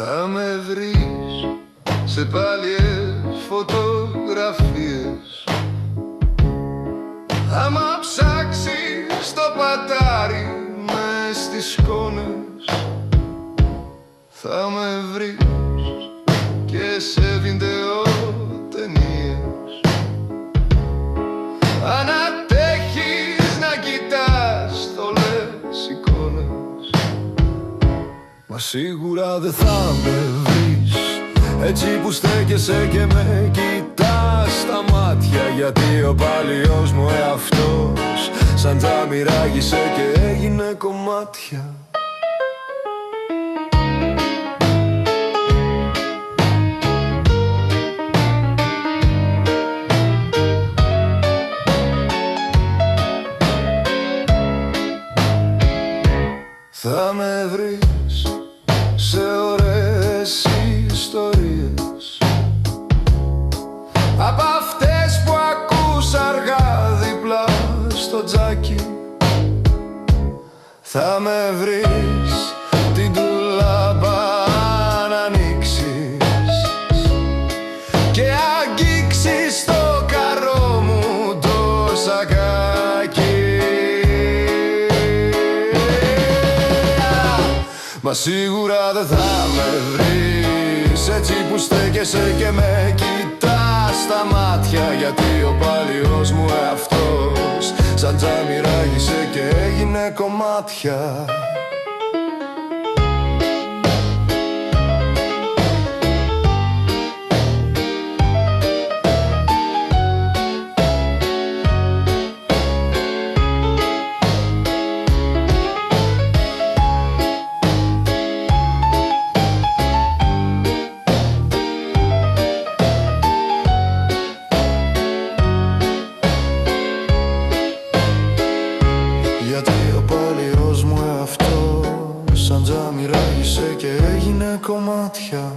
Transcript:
Θα με βρεις σε παλιές φωτογραφίες. Άμα ψάξεις το πατάρι μες στις σκόνες, θα με βρεις και σε βιντεό ταινίες. Αν αντέχεις να κοιτάς θολές εικόνες, μα σίγουρα δεν θα με βρεις έτσι που στέκεσαι και με κοιτάς στα μάτια. Γιατί ο παλιός μου εαυτός σαν τα μοιράγισε και έγινε κομμάτια. Θα με βρεις σε ωραίες ιστορίες, απ' αυτές που ακούς αργά δίπλα στο τζάκι. Θα με βρεις την τουλάπα αν ανοίξεις και αγγίξεις το καρό μου το σακάκι. Μα σίγουρα δεν θα με βρεις έτσι που στέκεσαι και με κοιτάς στα μάτια. Γιατί ο παλιός μου εαυτός σαν τζάμι ράγισε και έγινε κομμάτια. Γιατί ο παλιός μου εαυτός σαν τζάμι ράγισε και έγινε κομμάτια.